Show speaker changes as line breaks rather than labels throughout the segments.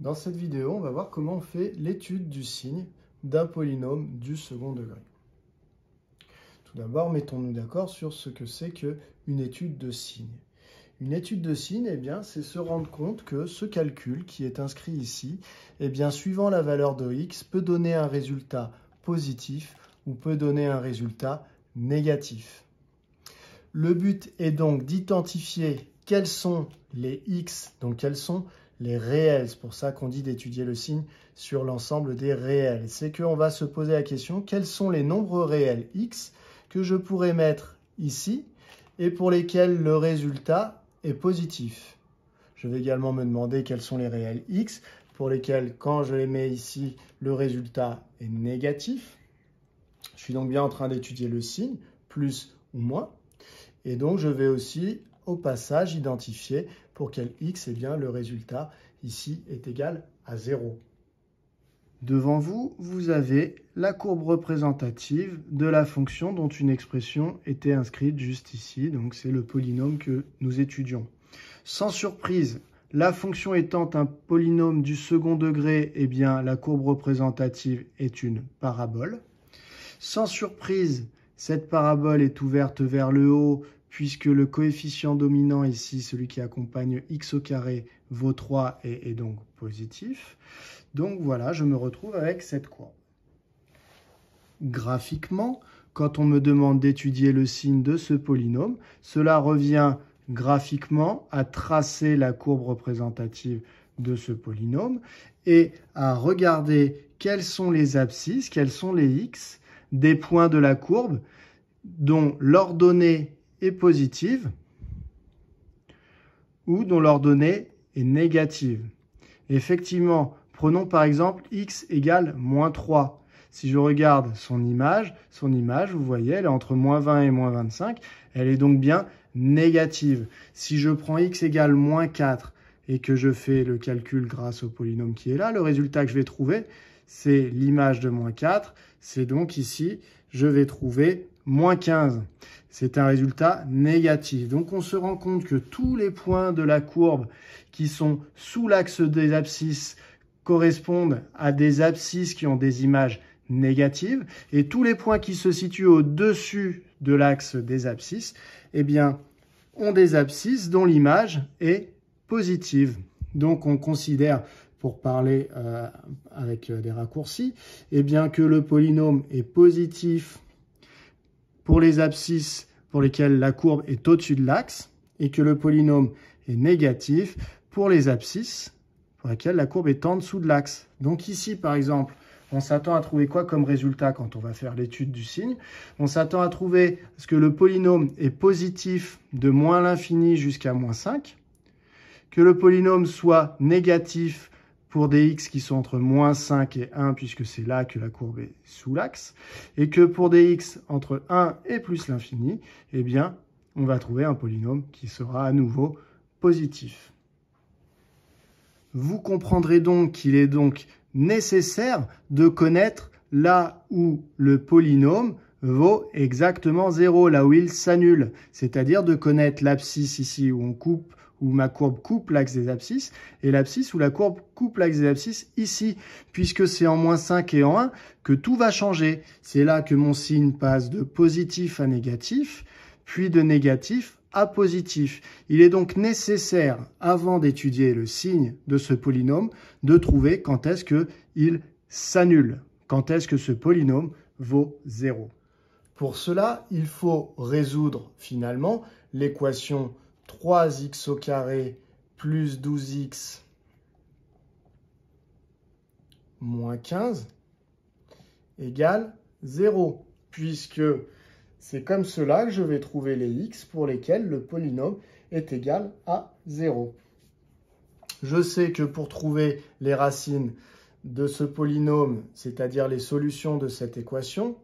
Dans cette vidéo, on va voir comment on fait l'étude du signe d'un polynôme du second degré. Tout d'abord, mettons-nous d'accord sur ce que c'est qu'une étude de signe. Une étude de signe, c'est se rendre compte que ce calcul qui est inscrit ici, suivant la valeur de x, peut donner un résultat positif ou peut donner un résultat négatif. Le but est donc d'identifier quels sont les x, donc quels sont les réels. C'est pour ça qu'on dit d'étudier le signe sur l'ensemble des réels. C'est qu'on va se poser la question, quels sont les nombres réels x que je pourrais mettre ici et pour lesquels le résultat est positif. Je vais également me demander quels sont les réels x pour lesquels, quand je les mets ici, le résultat est négatif. Je suis donc bien en train d'étudier le signe, plus ou moins. Et donc, je vais aussi, au passage, identifier pour quel x, le résultat ici est égal à 0. Devant vous, vous avez la courbe représentative de la fonction dont une expression était inscrite juste ici. Donc, c'est le polynôme que nous étudions. Sans surprise, la fonction étant un polynôme du second degré, la courbe représentative est une parabole. Sans surprise, cette parabole est ouverte vers le haut puisque le coefficient dominant ici, celui qui accompagne x au carré, vaut 3 et est donc positif. Donc voilà, je me retrouve avec cette courbe. Graphiquement, quand on me demande d'étudier le signe de ce polynôme, cela revient graphiquement à tracer la courbe représentative de ce polynôme et à regarder quelles sont les abscisses, quels sont les x des points de la courbe dont l'ordonnée est positive ou dont l'ordonnée est négative. Effectivement, prenons par exemple x égale moins 3. Si je regarde son image, vous voyez, elle est entre moins 20 et moins 25. Elle est donc bien négative. Si je prends x égale moins 4 et que je fais le calcul grâce au polynôme qui est là, le résultat que je vais trouver, c'est l'image de moins 4. C'est donc ici, je vais trouver moins 15. C'est un résultat négatif. Donc on se rend compte que tous les points de la courbe qui sont sous l'axe des abscisses correspondent à des abscisses qui ont des images négatives. Et tous les points qui se situent au-dessus de l'axe des abscisses, ont des abscisses dont l'image est positive. Donc on considère, pour parler avec des raccourcis, que le polynôme est positif pour les abscisses pour lesquelles la courbe est au-dessus de l'axe et que le polynôme est négatif pour les abscisses pour lesquelles la courbe est en dessous de l'axe. Donc ici, par exemple, on s'attend à trouver quoi comme résultat quand on va faire l'étude du signe? On s'attend à trouver ce que le polynôme est positif de moins l'infini jusqu'à moins 5, que le polynôme soit négatif pour des x qui sont entre moins 5 et 1, puisque c'est là que la courbe est sous l'axe, et que pour des x entre 1 et plus l'infini, on va trouver un polynôme qui sera à nouveau positif. Vous comprendrez donc qu'il est donc nécessaire de connaître là où le polynôme vaut exactement 0, là où il s'annule, c'est-à-dire de connaître l'abscisse ici où ma courbe coupe l'axe des abscisses, et l'abscisse où la courbe coupe l'axe des abscisses ici, puisque c'est en moins 5 et en 1 que tout va changer. C'est là que mon signe passe de positif à négatif, puis de négatif à positif. Il est donc nécessaire, avant d'étudier le signe de ce polynôme, de trouver quand est-ce qu'il s'annule, quand est-ce que ce polynôme vaut 0. Pour cela, il faut résoudre finalement l'équation 3x au carré plus 12x moins 15 égale 0, puisque c'est comme cela que je vais trouver les x pour lesquels le polynôme est égal à 0. Je sais que pour trouver les racines de ce polynôme, c'est-à-dire les solutions de cette équation,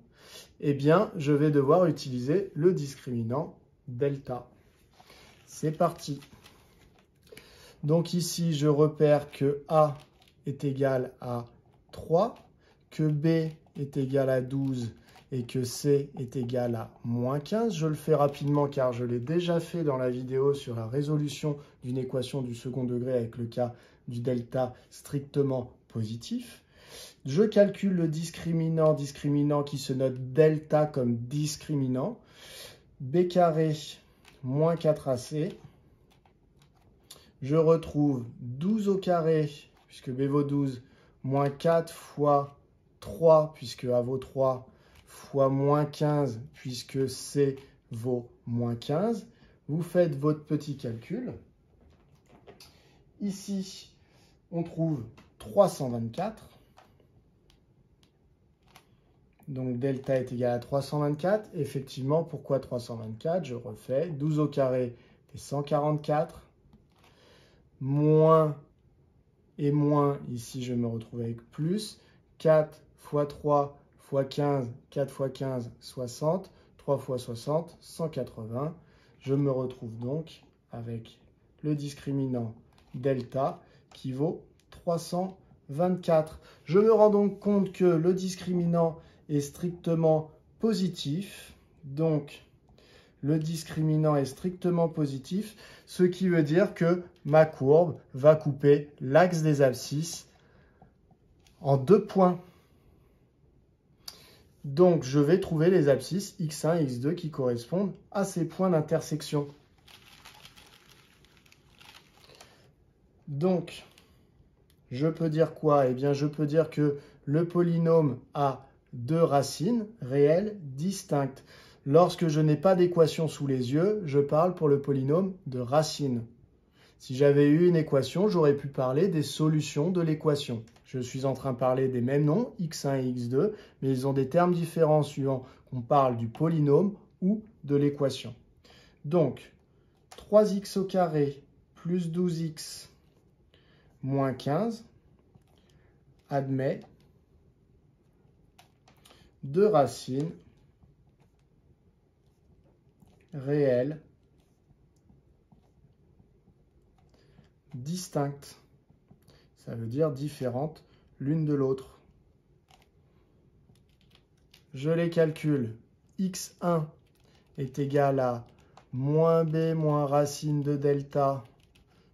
je vais devoir utiliser le discriminant delta. C'est parti. Donc ici, je repère que A est égal à 3, que B est égal à 12 et que c est égal à moins 15. Je le fais rapidement car je l'ai déjà fait dans la vidéo sur la résolution d'une équation du second degré avec le cas du delta strictement positif. Je calcule le discriminant qui se note delta comme discriminant. B carré moins 4AC. Je retrouve 12 au carré, puisque B vaut 12, moins 4 fois 3, puisque A vaut 3, fois moins 15, puisque C vaut moins 15. Vous faites votre petit calcul. Ici, on trouve 324. Donc, delta est égal à 324. Effectivement, pourquoi 324? Je refais. 12 au carré fait 144. Moins et moins, ici, je me retrouve avec plus. 4 fois 3 fois 15, 4 fois 15, 60. 3 fois 60, 180. Je me retrouve donc avec le discriminant delta qui vaut 324. Je me rends donc compte que le discriminant est strictement positif. Donc, le discriminant est strictement positif, ce qui veut dire que ma courbe va couper l'axe des abscisses en 2 points. Donc, je vais trouver les abscisses x1 et x2 qui correspondent à ces points d'intersection. Donc, je peux dire quoi? Eh bien, je peux dire que le polynôme a 2 racines réelles distinctes. Lorsque je n'ai pas d'équation sous les yeux, je parle pour le polynôme de racines. Si j'avais eu une équation, j'aurais pu parler des solutions de l'équation. Je suis en train de parler des mêmes noms, x1 et x2, mais ils ont des termes différents suivant qu'on parle du polynôme ou de l'équation. Donc, 3x au carré plus 12x moins 15 admet 2 racines réelles distinctes. Ça veut dire différentes l'une de l'autre. Je les calcule. x1 est égal à moins b moins racine de delta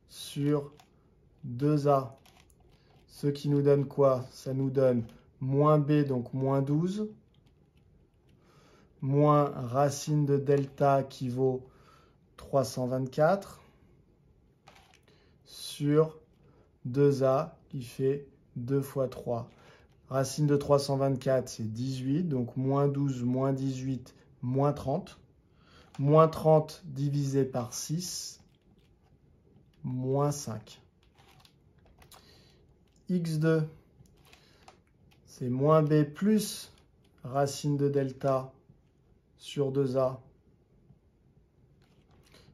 sur 2a. Ce qui nous donne quoi? Ça nous donne moins b, donc moins 12, moins racine de delta qui vaut 324, sur 2a qui fait 2 fois 3. Racine de 324, c'est 18, donc moins 12, moins 18, moins 30. Moins 30 divisé par 6, moins 5. x2, c'est moins b plus racine de delta sur 2a,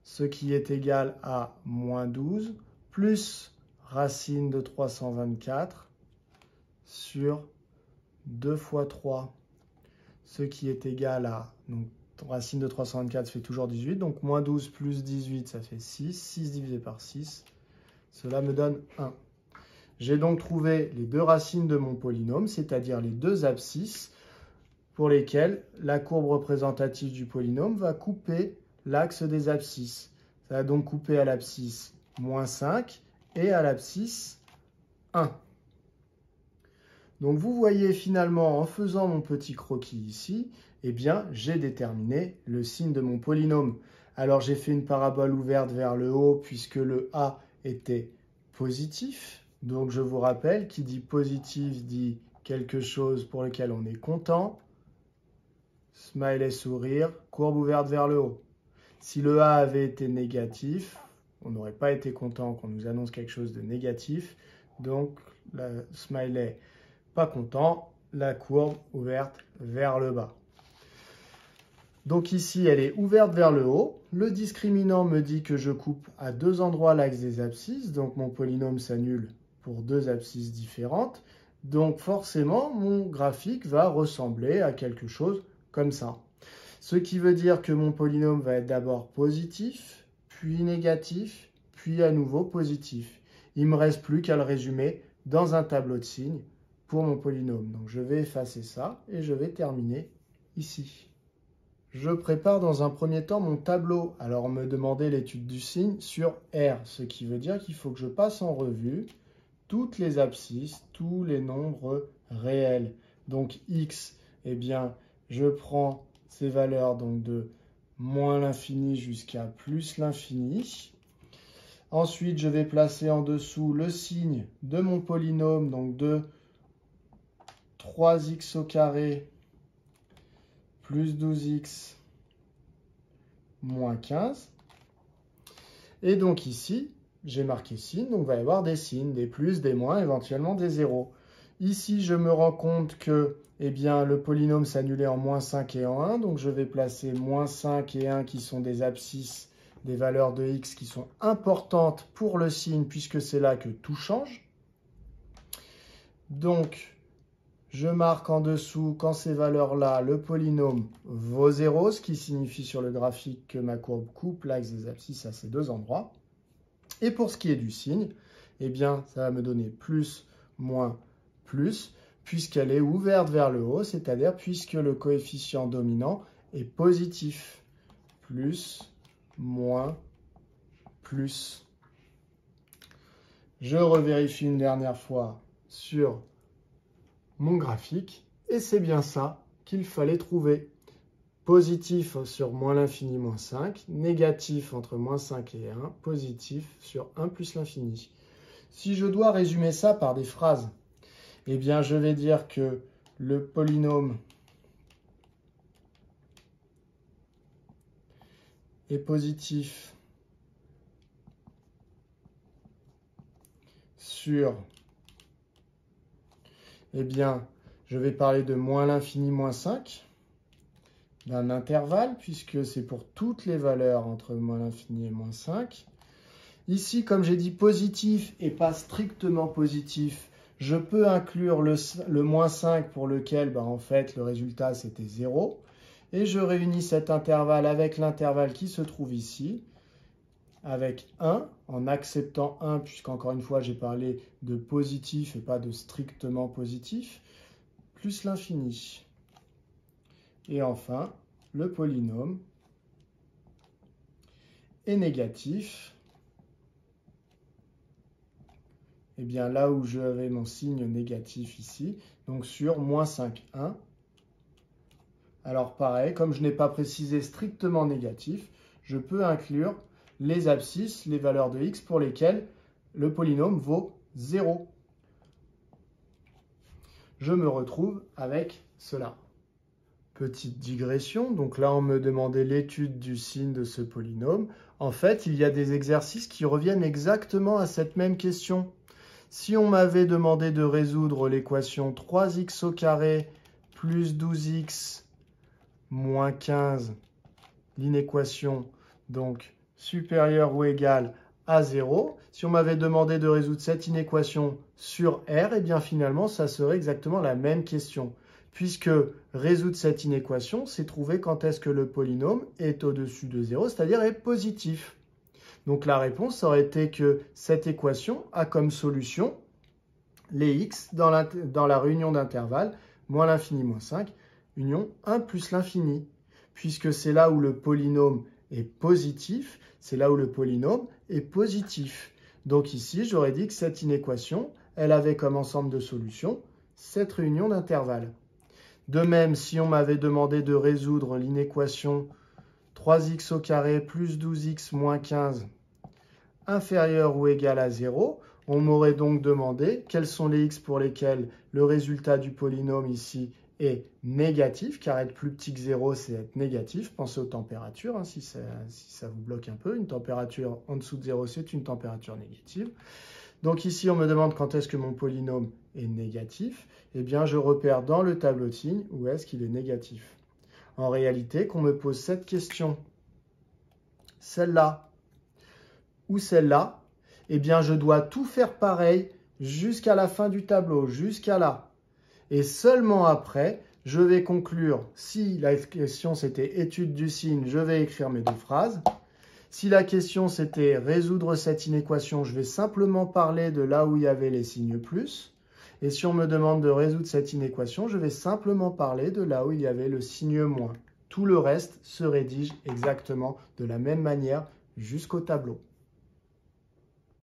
ce qui est égal à moins 12, plus racine de 324 sur 2 fois 3, ce qui est égal à, donc racine de 324 fait toujours 18, donc moins 12 plus 18, ça fait 6, 6 divisé par 6, cela me donne 1. J'ai donc trouvé les 2 racines de mon polynôme, c'est-à-dire les 2 abscisses pour lesquelles la courbe représentative du polynôme va couper l'axe des abscisses. Ça va donc couper à l'abscisse moins 5 et à l'abscisse 1. Donc vous voyez finalement en faisant mon petit croquis ici, eh bien j'ai déterminé le signe de mon polynôme. Alors j'ai fait une parabole ouverte vers le haut puisque le A était positif. Donc je vous rappelle, qui dit positif dit quelque chose pour lequel on est content. Smiley sourire, courbe ouverte vers le haut. Si le A avait été négatif, on n'aurait pas été content qu'on nous annonce quelque chose de négatif. Donc le smiley pas content, la courbe ouverte vers le bas. Donc ici, elle est ouverte vers le haut. Le discriminant me dit que je coupe à 2 endroits l'axe des abscisses. Donc mon polynôme s'annule pour 2 abscisses différentes. Donc forcément, mon graphique va ressembler à quelque chose comme ça. Ce qui veut dire que mon polynôme va être d'abord positif, puis négatif, puis à nouveau positif. Il ne me reste plus qu'à le résumer dans un tableau de signes pour mon polynôme. Donc je vais effacer ça et je vais terminer ici. Je prépare dans un premier temps mon tableau. Alors, on me demandait l'étude du signe sur R, ce qui veut dire qu'il faut que je passe en revue toutes les abscisses, tous les nombres réels. Donc, x, eh bien, je prends ces valeurs donc de moins l'infini jusqu'à plus l'infini. Ensuite, je vais placer en dessous le signe de mon polynôme, donc de 3x au carré plus 12x moins 15. Et donc ici, j'ai marqué signe, donc il va y avoir des signes, des plus, des moins, éventuellement des zéros. Ici, je me rends compte que eh bien, le polynôme s'annulait en moins 5 et en 1, donc je vais placer moins 5 et 1 qui sont des abscisses, des valeurs de x qui sont importantes pour le signe, puisque c'est là que tout change. Donc, je marque en dessous, quand ces valeurs-là, le polynôme vaut 0, ce qui signifie sur le graphique que ma courbe coupe l'axe des abscisses à ces deux endroits. Et pour ce qui est du signe, eh bien, ça va me donner plus, moins, plus, puisqu'elle est ouverte vers le haut, c'est-à-dire puisque le coefficient dominant est positif. Plus, moins, plus. Je revérifie une dernière fois sur mon graphique, et c'est bien ça qu'il fallait trouver. Positif sur moins l'infini, moins 5, négatif entre moins 5 et 1, positif sur 1 plus l'infini. Si je dois résumer ça par des phrases, eh bien je vais dire que le polynôme est positif sur, eh bien, je vais parler de moins l'infini, moins 5, d'un intervalle, puisque c'est pour toutes les valeurs entre moins l'infini et moins 5. Ici, comme j'ai dit positif et pas strictement positif, je peux inclure le moins 5 pour lequel, en fait, le résultat, c'était 0. Et je réunis cet intervalle avec l'intervalle qui se trouve ici, avec 1, en acceptant 1, puisqu'encore une fois, j'ai parlé de positif et pas de strictement positif, plus l'infini. Et enfin, le polynôme est négatif. Et bien là où j'avais mon signe négatif ici, donc sur moins 5, 1. Alors pareil, comme je n'ai pas précisé strictement négatif, je peux inclure les abscisses, les valeurs de x pour lesquelles le polynôme vaut 0. Je me retrouve avec cela. Petite digression, donc là on me demandait l'étude du signe de ce polynôme. En fait, il y a des exercices qui reviennent exactement à cette même question. Si on m'avait demandé de résoudre l'équation 3x au carré plus 12x moins 15, l'inéquation donc supérieure ou égale à 0, si on m'avait demandé de résoudre cette inéquation sur R, et bien finalement ça serait exactement la même question. Puisque résoudre cette inéquation, c'est trouver quand est-ce que le polynôme est au-dessus de 0, c'est-à-dire est positif. Donc la réponse aurait été que cette équation a comme solution les x dans la réunion d'intervalle, moins l'infini, moins 5, union 1 plus l'infini. Puisque c'est là où le polynôme est positif, c'est là où le polynôme est positif. Donc ici, j'aurais dit que cette inéquation, elle avait comme ensemble de solutions cette réunion d'intervalle. De même, si on m'avait demandé de résoudre l'inéquation 3x au carré plus 12x moins 15 inférieur ou égal à 0, on m'aurait donc demandé quels sont les x pour lesquels le résultat du polynôme ici est négatif, car être plus petit que 0, c'est être négatif. Pensez aux températures, si ça vous bloque un peu. Une température en dessous de 0, c'est une température négative. Donc ici, on me demande quand est-ce que mon polynôme est négatif. Eh bien, je repère dans le tableau de signes où est-ce qu'il est négatif. En réalité, qu'on me pose cette question, celle-là ou celle-là, eh bien, je dois tout faire pareil jusqu'à la fin du tableau, jusqu'à là. Et seulement après, je vais conclure. Si la question c'était étude du signe, je vais écrire mes deux phrases. Si la question c'était résoudre cette inéquation, je vais simplement parler de là où il y avait les signes plus. Et si on me demande de résoudre cette inéquation, je vais simplement parler de là où il y avait le signe moins. Tout le reste se rédige exactement de la même manière jusqu'au tableau.